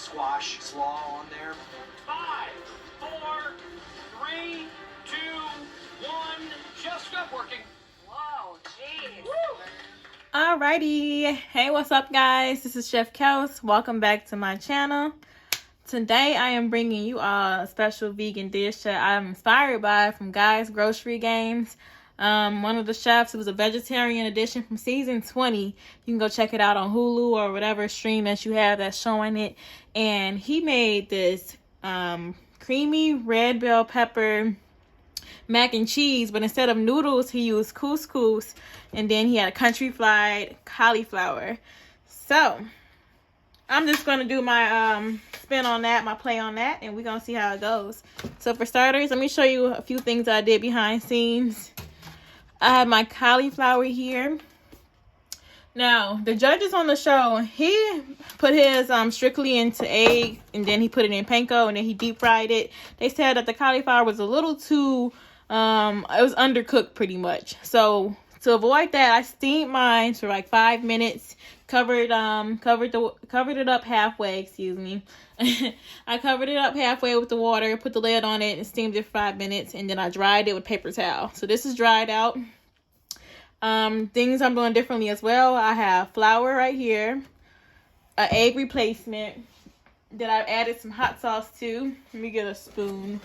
squash slaw on there. 5, 4, 3, 2, 1. Just stop working. Whoa, jeez. Alrighty, hey, what's up guys? This is Chef Kels. Welcome back to my channel. Today I am bringing you all a special vegan dish that I'm inspired by from Guy's Grocery Games. One of the chefs, it was a vegetarian edition from season 20. You can go check it out on Hulu or whatever stream that you have that's showing it. And he made this creamy red bell pepper mac and cheese, but instead of noodles he used couscous, and then he had a country fried cauliflower. So I'm just gonna do my spin on that, my play on that, and we're gonna see how it goes. So for starters, let me show you a few things I did behind scenes. I have my cauliflower here. Now the judges on the show, he put his strictly into egg, and then he put it in panko, and then he deep fried it. They said that the cauliflower was a little too it was undercooked pretty much. So to avoid that, I steamed mine for like 5 minutes. Covered it up halfway, excuse me. I covered it up halfway with the water, put the lid on it, and steamed it for 5 minutes, and then I dried it with paper towel. So this is dried out. Things I'm doing differently as well. I have flour right here, an egg replacement that I've added some hot sauce to. Let me get a spoon.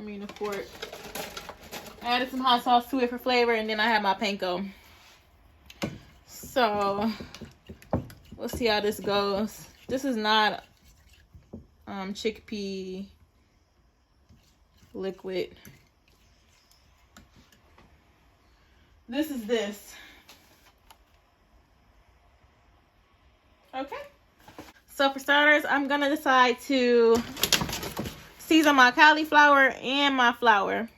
A fork. I added some hot sauce to it for flavor, and then I have my panko. So we'll see how this goes. This is not chickpea liquid. This is this. Okay. So for starters, I'm gonna decide to season my cauliflower and my flour.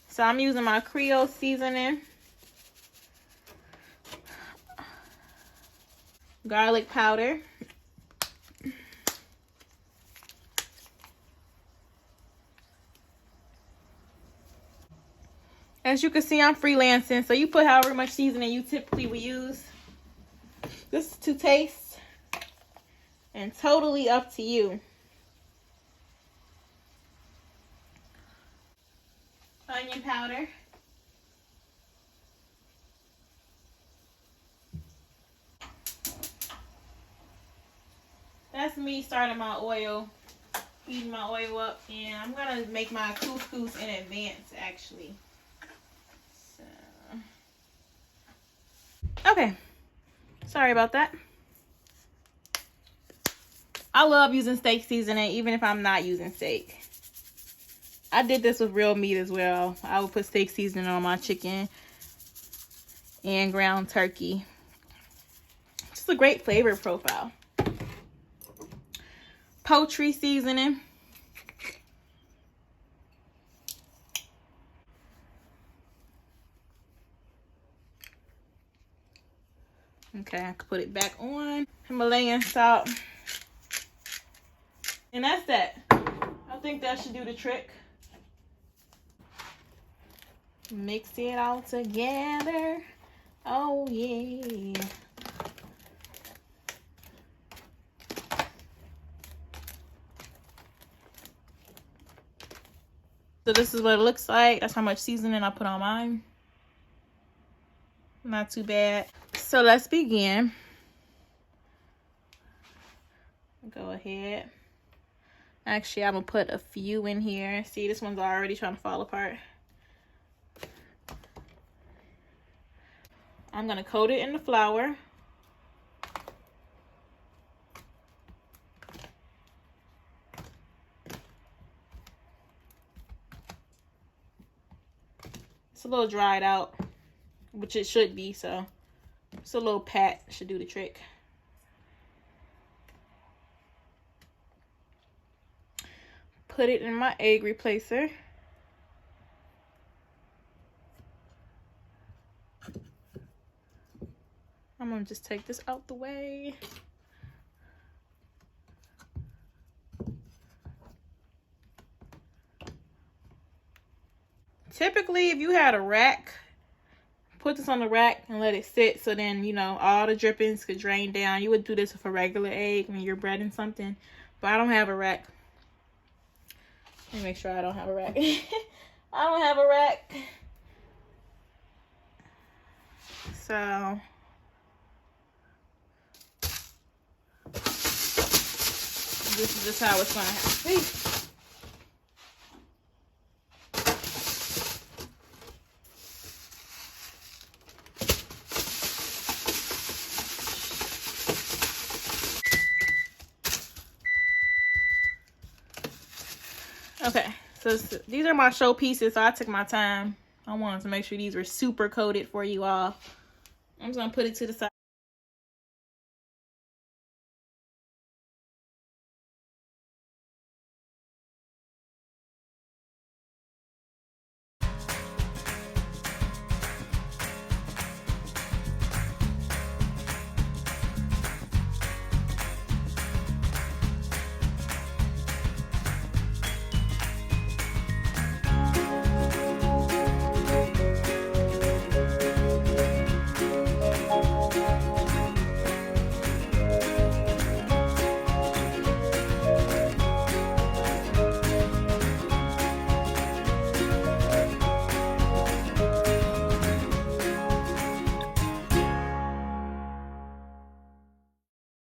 So I'm using my Creole seasoning, garlic powder, as you can see, I'm freelancing, so you put however much seasoning you typically would use. This is to taste and totally up to you. Onion powder. That's me starting my oil, heating my oil up, and I'm gonna make my couscous in advance actually. So, okay, sorry about that. I love using steak seasoning even if I'm not using steak. I did this with real meat as well. I would put steak seasoning on my chicken and ground turkey. Just a great flavor profile. Poultry seasoning. Okay, I can put it back on. Himalayan salt. And that's that. I think that should do the trick. Mix it all together. Oh yeah. So this is what it looks like. That's how much seasoning I put on mine. Not too bad. So let's begin. Go ahead. Actually, I'm gonna put a few in here. See, this one's already trying to fall apart. I'm gonna coat it in the flour. It's a little dried out, which it should be, so it's a little pat, should do the trick. Put it in my egg replacer. I'm gonna just take this out the way. Typically, if you had a rack, put this on the rack and let it sit so then, you know, all the drippings could drain down. You would do this with a regular egg when you're breading something, but I don't have a rack. Let me make sure I don't have a rack. I don't have a rack. So this is just how it's gonna have to be. Okay, so these are my show pieces, so I took my time. I wanted to make sure these were super coated for you all. I'm just gonna put it to the side.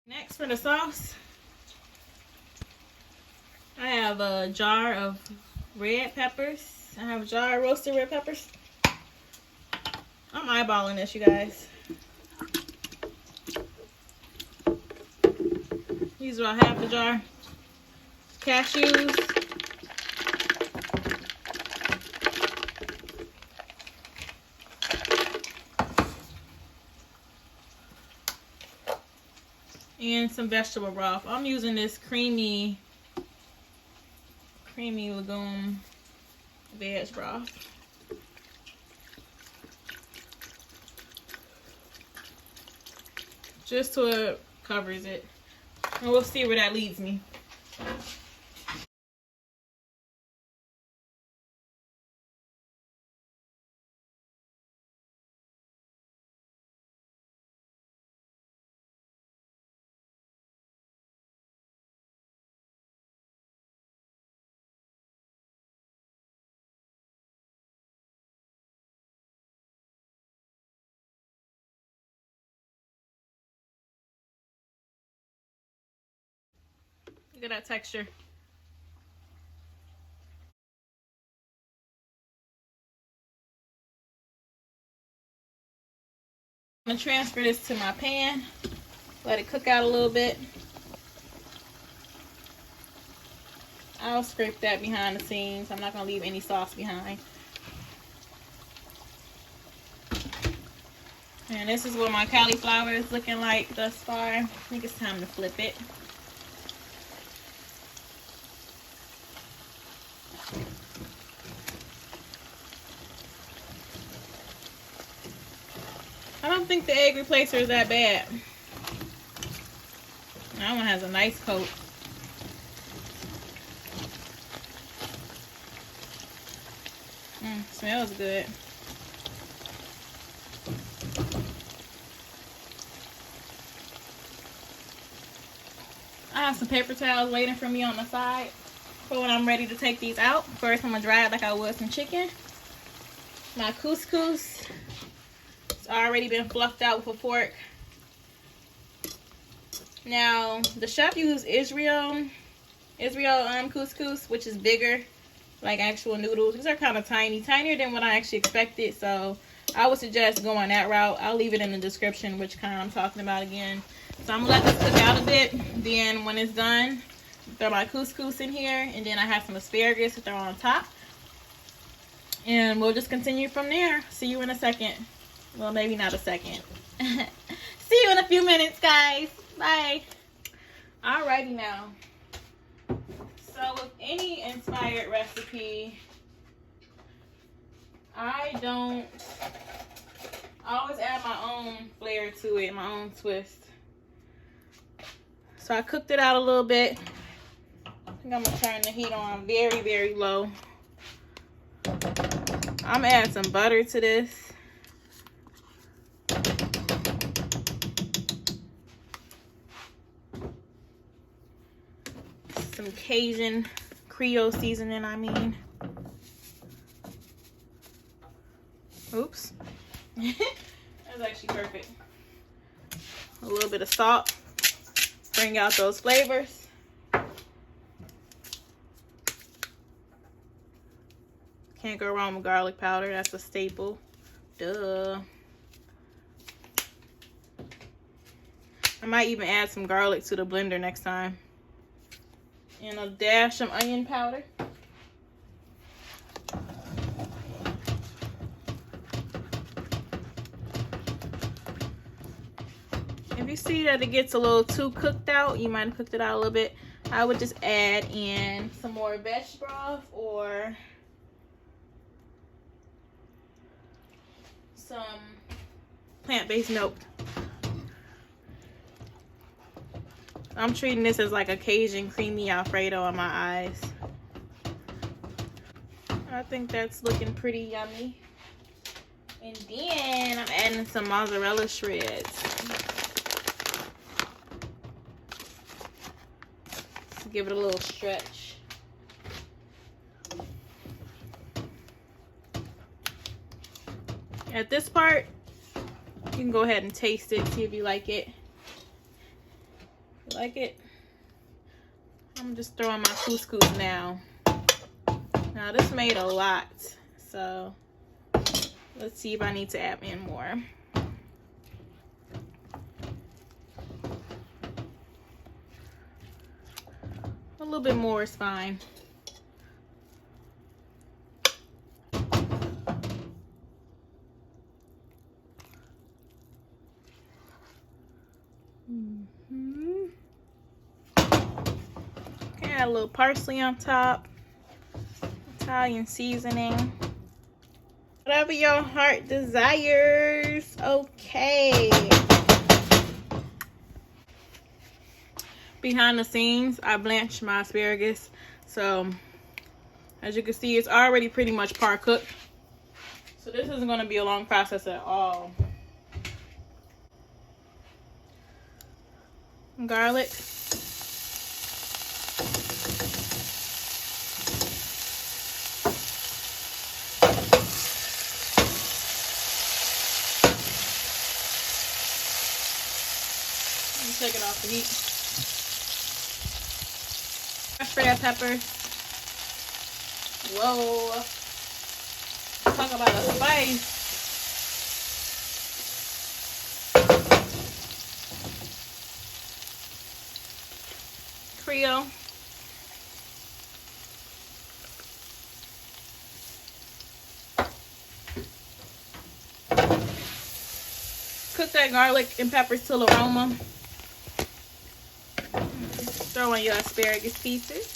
Next, for the sauce, I have a jar of red peppers. I have a jar of roasted red peppers. I'm eyeballing this, you guys. Use about half a jar. Cashews. And some vegetable broth. I'm using this creamy legume veg broth. Just so it covers it. And we'll see where that leads me. Look at that texture. I'm gonna transfer this to my pan. Let it cook out a little bit. I'll scrape that behind the scenes. I'm not gonna leave any sauce behind. And this is what my cauliflower is looking like thus far. I think it's time to flip it. I don't think the egg replacer is that bad. That one has a nice coat. Smells good. I have some paper towels waiting for me on the side for when I'm ready to take these out. First, I'm gonna dry it like I would some chicken. My couscous. It's already been fluffed out with a fork. Now, the chef used Israel couscous, which is bigger, like actual noodles. These are kind of tiny, tinier than what I actually expected. So I would suggest going that route. I'll leave it in the description which kind I'm talking about again. So I'm gonna let this cook out a bit. Then when it's done, throw my couscous in here, and then I have some asparagus to throw on top. And we'll just continue from there. See you in a second. Well, maybe not a second. See you in a few minutes, guys. Bye. Alrighty now. So with any inspired recipe, I always add my own flair to it, my own twist. So I cooked it out a little bit. I think I'm gonna turn the heat on very, very low. I'm gonna add some butter to this. some Cajun Creole seasoning, I mean. Oops. That's actually perfect. A little bit of salt. Bring out those flavors. Can't go wrong with garlic powder. That's a staple. Duh. I might even add some garlic to the blender next time. And a dash of onion powder. If you see that it gets a little too cooked out, you might have cooked it out a little bit, I would just add in some more veg broth or some plant-based milk. I'm treating this as like a Cajun creamy Alfredo in my eyes. I think that's looking pretty yummy. And then I'm adding some mozzarella shreds. Let's give it a little stretch. At this part, you can go ahead and taste it, see if you like it. If you like it, I'm just throwing my couscous now. Now this made a lot, so let's see if I need to add in more. A little bit more is fine. Okay, add a little parsley on top. Italian seasoning. Whatever your heart desires. Okay. Behind the scenes, I blanched my asparagus. So, as you can see, it's already pretty much par cooked. So this isn't going to be a long process at all. Garlic. Take it off the heat. Fresh red pepper. Whoa. Talk about a spice. Creole. Cook that garlic and peppers till aroma. Throw in your asparagus pieces.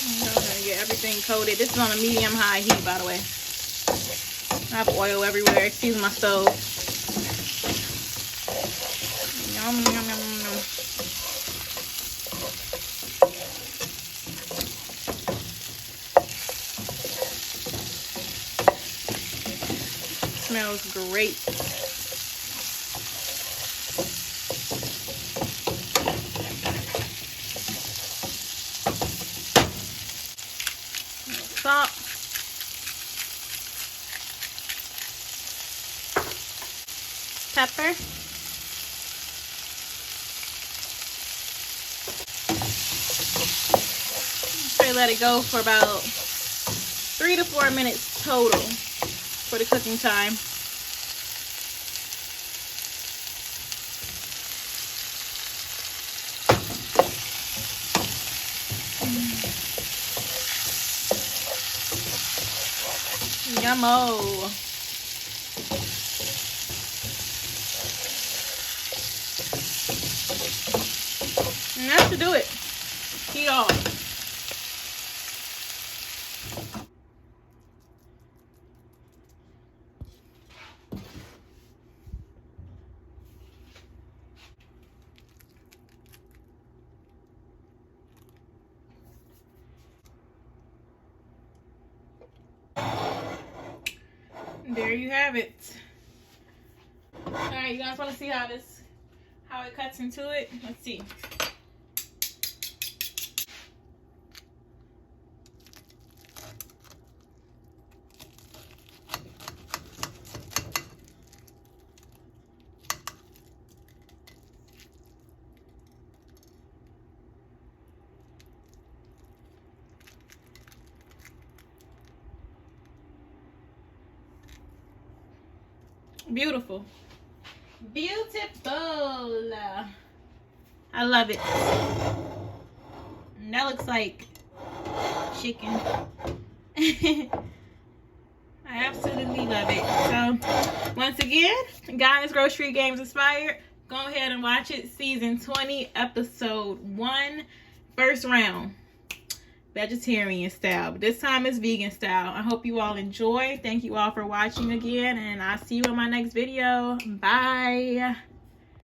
I'm gonna get everything coated. This is on a medium-high heat, by the way. I have oil everywhere. Excuse my stove. Yum, yum, yum, yum. Smells great. Salt. Pepper. Try to let it go for about 3 to 4 minutes total for the cooking time. Yummo. And that should do it. Heat off. there you have it. All right, you guys want to see how it cuts into it? Let's see. Beautiful. Beautiful. I love it. And that looks like chicken. I absolutely love it. So, once again, guys, Grocery Games Inspired. Go ahead and watch it. Season 20, episode 1, first round. Vegetarian style, but this time it's vegan style. I hope you all enjoy. Thank you all for watching again, and I'll see you in my next video. Bye.